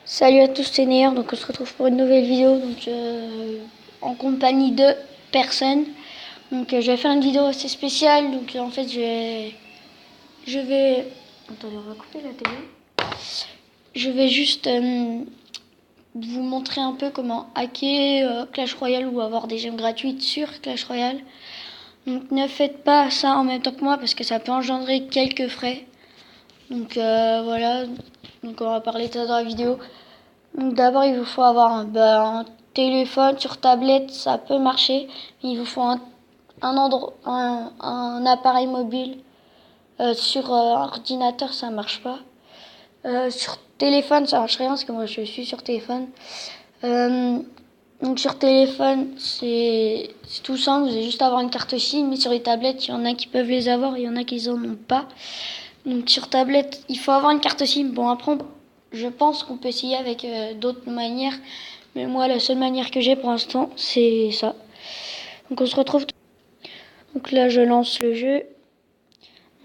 Salut à tous, c'est Néer, donc on se retrouve pour une nouvelle vidéo en compagnie de personnes. Je vais faire une vidéo assez spéciale, en fait je vais... Attendez, on va couper la télé. Je vais juste vous montrer un peu comment hacker Clash Royale ou avoir des gemmes gratuites sur Clash Royale. Donc ne faites pas ça en même temps que moi parce que ça peut engendrer quelques frais. Voilà, donc on va parler de ça dans la vidéo. Donc d'abord il vous faut avoir un téléphone sur tablette, ça peut marcher. Mais il vous faut un appareil mobile. Sur ordinateur ça marche pas. Sur téléphone ça marche rien parce que moi je suis sur téléphone. Donc sur téléphone c'est tout simple, vous avez juste à avoir une carte SIM. Mais sur les tablettes il y en a qui peuvent les avoir, il y en a qui en ont pas. Donc sur tablette il faut avoir une carte SIM. Bon après je pense qu'on peut essayer avec d'autres manières. Mais moi, la seule manière que j'ai pour l'instant, c'est ça. Donc on se retrouve. Donc là, je lance le jeu.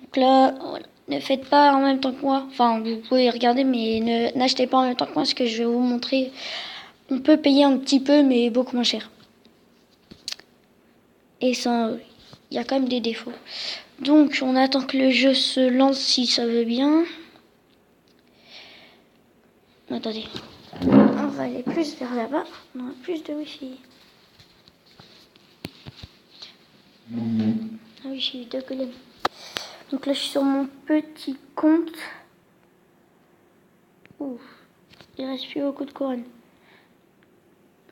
Donc là, voilà. Ne faites pas en même temps que moi. Enfin, vous pouvez regarder, mais n'achetez pas en même temps que moi, ce que je vais vous montrer. On peut payer un petit peu, mais beaucoup moins cher. Et ça, il y a quand même des défauts. Donc on attend que le jeu se lance si ça veut bien. Attendez. On va aller plus vers là-bas. On a plus de wifi. Ah oui, j'ai eu deux golems. Donc là, je suis sur mon petit compte. Ouf, il reste plus beaucoup de couronnes.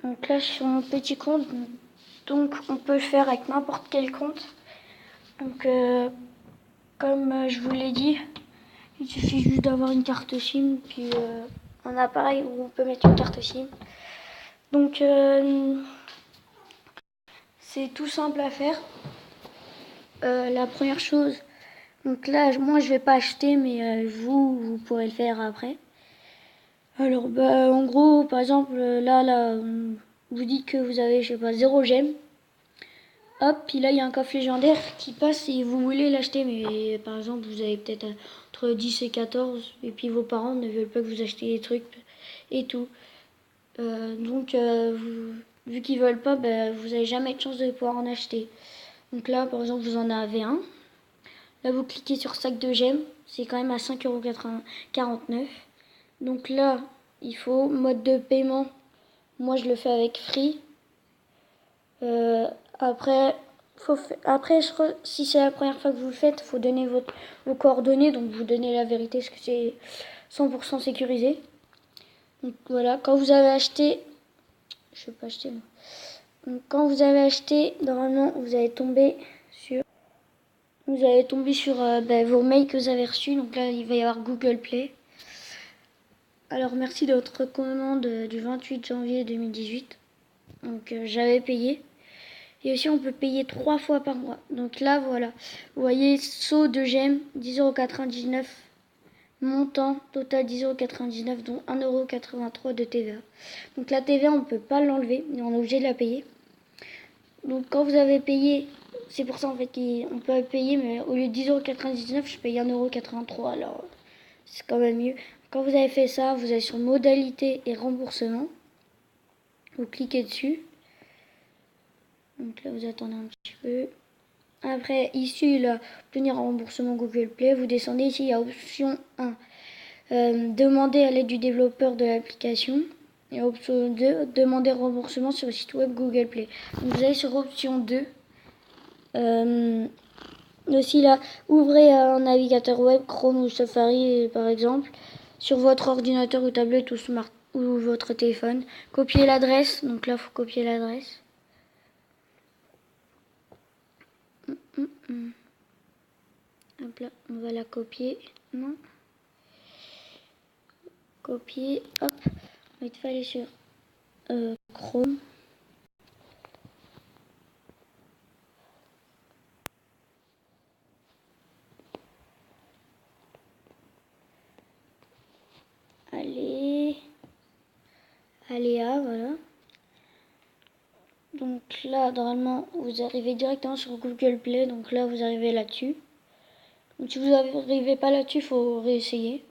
Donc là, je suis sur mon petit compte. Donc on peut le faire avec n'importe quel compte. Donc comme je vous l'ai dit, il suffit juste d'avoir une carte SIM puis un appareil où on peut mettre une carte SIM. Donc c'est tout simple à faire. La première chose, donc là, moi je vais pas acheter, mais vous pourrez le faire après. Alors, en gros, par exemple, là, vous dites que vous avez, je sais pas, 0 gemme. Hop, puis là, il y a un coffre légendaire qui passe et vous voulez l'acheter. Mais par exemple, vous avez peut-être entre 10 et 14, et puis vos parents ne veulent pas que vous achetiez des trucs et tout. Vu qu'ils veulent pas, vous n'avez jamais de chance de pouvoir en acheter. Donc là, par exemple, vous en avez un. Là, vous cliquez sur sac de gemmes. C'est quand même à 5,49 €. Donc là, il faut mode de paiement. Moi, je le fais avec Free. Après, si c'est la première fois que vous le faites, il faut donner vos coordonnées. Donc, vous donnez la vérité parce que c'est 100% sécurisé. Donc voilà, quand vous avez acheté... Je ne vais pas acheter moi. Donc, quand vous avez acheté, normalement, vous allez tomber sur... vos mails que vous avez reçus. Donc là, il va y avoir Google Play. Alors, merci de votre commande du 28 janvier 2018. Donc, j'avais payé. Et aussi, on peut payer 3 fois par mois. Donc là, voilà. Vous voyez, saut de gemmes, 10,99 €. Montant total 10,99 €, dont 1,83 € de TVA. Donc la TVA, on ne peut pas l'enlever, mais on est obligé de la payer. Donc quand vous avez payé, c'est pour ça en fait qu'on peut payer, mais au lieu de 10,99 €, je paye 1,83 €. Alors c'est quand même mieux. Quand vous avez fait ça, vous allez sur modalité et remboursement. Vous cliquez dessus. Donc là, vous attendez un petit peu. Après, ici, là, obtenir un remboursement Google Play, vous descendez ici, il y a option 1. Demander à l'aide du développeur de l'application. Et option 2, demander remboursement sur le site web Google Play. Donc vous allez sur option 2. Aussi là, ouvrez un navigateur web, Chrome ou Safari par exemple, sur votre ordinateur ou tablette ou votre téléphone. Copiez l'adresse, donc là il faut copier l'adresse. Hop là, on va la copier. Non. Copier, hop. Il faut aller sur Chrome. Aléa, voilà. Donc là, normalement, vous arrivez directement sur Google Play. Donc là, vous arrivez là-dessus. Donc si vous n'arrivez pas là-dessus, il faut réessayer.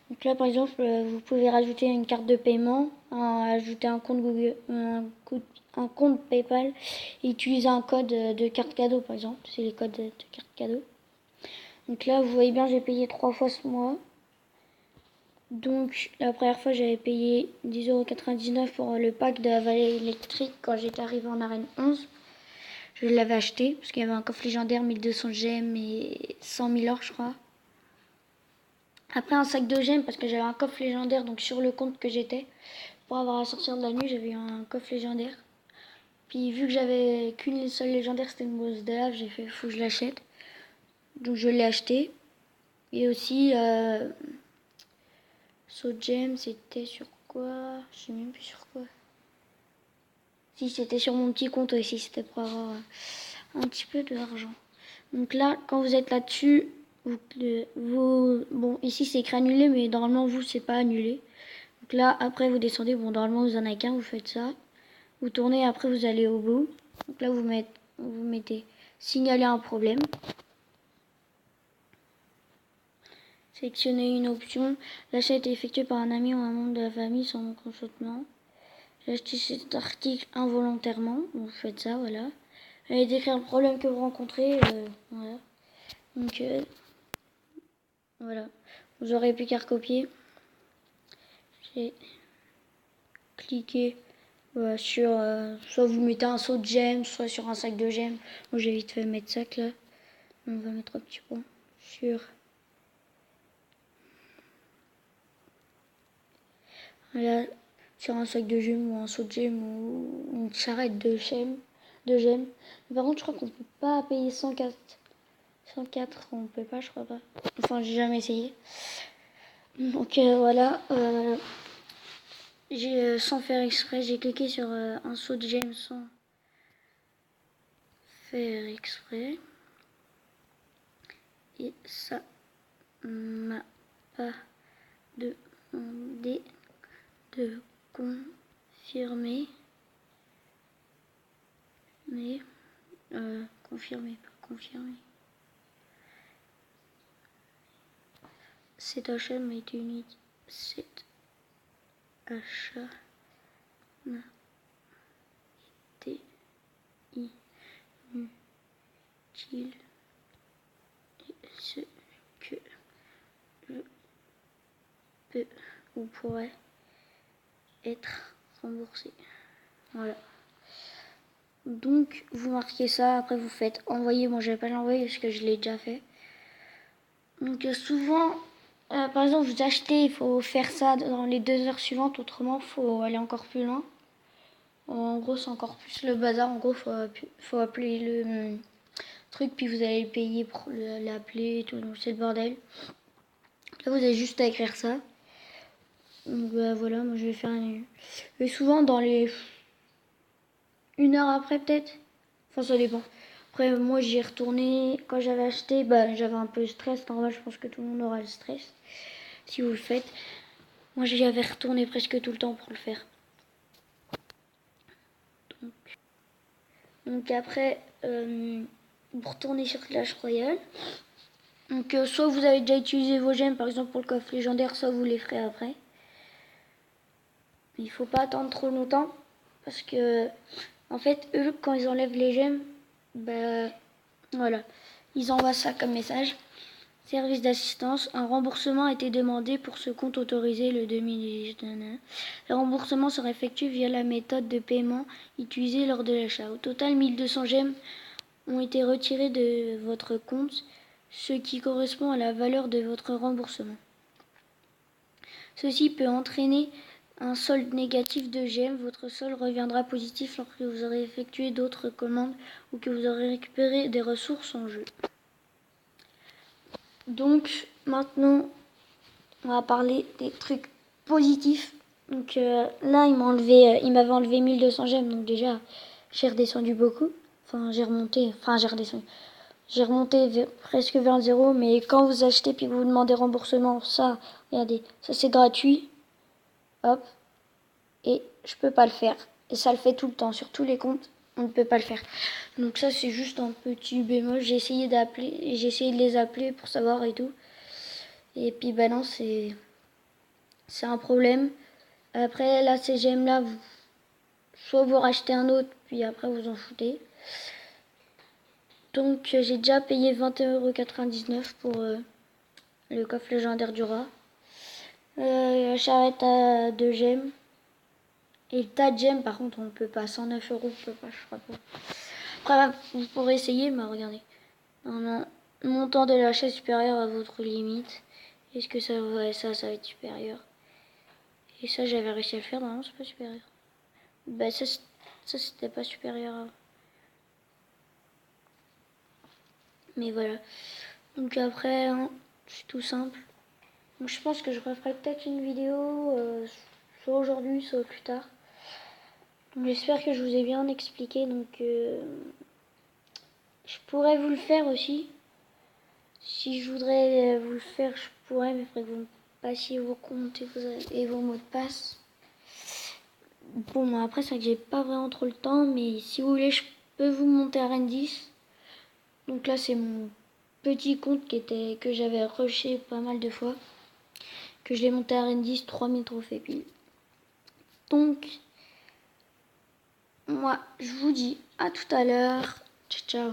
Donc là, par exemple, vous pouvez rajouter une carte de paiement, ajouter un compte Google, un compte PayPal et utiliser un code de carte cadeau, par exemple. C'est les codes de carte cadeau. Donc là, vous voyez bien, j'ai payé 3 fois ce mois. Donc la première fois, j'avais payé 10,99 € pour le pack de la vallée électrique quand j'étais arrivé en arène 11. Je l'avais acheté parce qu'il y avait un coffre légendaire, 1200 gemmes et 100 000 or, je crois. Après un sac de gemmes parce que j'avais un coffre légendaire, donc sur le compte que j'étais, pour avoir à sortir de la nuit, j'avais un coffre légendaire. Puis vu que j'avais qu'une seule légendaire, c'était une brosse de lave, j'ai fait faut que je l'achète. Donc je l'ai acheté. Et aussi, So Gem, c'était sur quoi? Je sais même plus sur quoi. Si, c'était sur mon petit compte aussi, c'était pour avoir un petit peu d'argent. Donc là, quand vous êtes là-dessus, bon, ici c'est écrit annulé, mais normalement vous, c'est pas annulé. Donc là, après vous descendez, bon, normalement vous en avez qu'un, vous faites ça. Vous tournez, après vous allez au bout. Donc là, vous mettez signaler un problème. Sélectionnez une option. L'achat est effectué par un ami ou un membre de la famille sans mon consentement. J'ai acheté cet article involontairement. Vous faites ça, voilà. Allez décrire le problème que vous rencontrez. Voilà. Donc, voilà. Vous aurez plus qu'à recopier. J'ai cliqué sur... soit vous mettez un saut de gemmes, soit sur un sac de gemmes. Moi, j'ai vite fait mettre sac, là. On va mettre un petit point sur... Voilà, sur un sac de gemmes ou un saut de gemmes ou une charrette de gemmes. Par contre, je crois qu'on peut pas payer 104, on peut pas, je crois pas. Enfin, j'ai jamais essayé. Donc voilà, sans faire exprès, j'ai cliqué sur un saut de gemmes sans faire exprès. Et ça m'a pas demandé de confirmer. Mais confirmer, pas confirmer. Cet achat m'a été utile. Cet achat m'a été inutile. Et ce que je peux ou pourrait être remboursé. Voilà. Donc vous marquez ça, après vous faites envoyer. Moi je vais pas l'envoyer parce que je l'ai déjà fait. Donc souvent, par exemple vous achetez, il faut faire ça dans les 2 heures suivantes, autrement il faut aller encore plus loin. En gros c'est encore plus le bazar, en gros faut appeler le truc puis vous allez le payer pour l'appeler et tout, donc c'est le bordel. Là vous avez juste à écrire ça. Donc bah, voilà, moi je vais faire un... Et souvent dans les... 1 heure après peut-être. Enfin ça dépend. Après moi j'y ai retourné. Quand j'avais acheté, bah j'avais un peu de stress. Normal, je pense que tout le monde aura le stress. Si vous le faites. Moi j'y avais retourné presque tout le temps pour le faire. Donc après, vous retournez sur Clash Royale. Donc soit vous avez déjà utilisé vos gemmes par exemple pour le coffre légendaire, soit vous les ferez après. Il faut pas attendre trop longtemps parce que en fait eux quand ils enlèvent les gemmes, bah voilà, ils envoient ça comme message. Service d'assistance, un remboursement a été demandé pour ce compte autorisé le 2018. Le remboursement sera effectué via la méthode de paiement utilisée lors de l'achat. Au total, 1200 gemmes ont été retirées de votre compte, ce qui correspond à la valeur de votre remboursement. Ceci peut entraîner un solde négatif de gemmes. Votre solde reviendra positif lorsque vous aurez effectué d'autres commandes ou que vous aurez récupéré des ressources en jeu. Donc maintenant, on va parler des trucs positifs. Donc là, il m'avait enlevé 1200 gemmes, donc déjà, j'ai redescendu beaucoup. Enfin, j'ai redescendu. J'ai remonté presque vers le zéro, mais quand vous achetez puis que vous demandez remboursement, ça, regardez, ça c'est gratuit. Hop, et je peux pas le faire. Et ça le fait tout le temps, sur tous les comptes, on ne peut pas le faire. Donc ça c'est juste un petit bémol. J'ai essayé de les appeler pour savoir et tout. Et puis bah non, c'est c'est un problème. Après là ces gemmes là, soit vous rachetez un autre puis après vous en foutez. Donc j'ai déjà payé 21,99 € pour le coffre légendaire du rat. La charrette à 2 gemmes. Et le tas de gemmes par contre on ne peut pas. 109 € on peut pas, je crois pas. Après vous pourrez essayer mais regardez. Non, montant de l'achat supérieur à votre limite. Est-ce que ça va être supérieur? Et ça j'avais réussi à le faire, non c'est pas supérieur. Bah ça c'était pas supérieur. Mais voilà. Donc après hein, c'est tout simple. Donc je pense que je referai peut-être une vidéo soit aujourd'hui soit plus tard. Donc j'espère que je vous ai bien expliqué. Donc je pourrais vous le faire aussi. Si je voudrais vous le faire, je pourrais, mais il faudrait que vous me passiez vos comptes et vos mots de passe. Bon, après, c'est vrai que j'ai pas vraiment trop le temps, mais si vous voulez, je peux vous monter à RN10. Donc là, c'est mon petit compte que j'avais rushé pas mal de fois. Que je l'ai monté à RN10, 3000 trophées pile. Donc, moi, je vous dis à tout à l'heure. Ciao, ciao.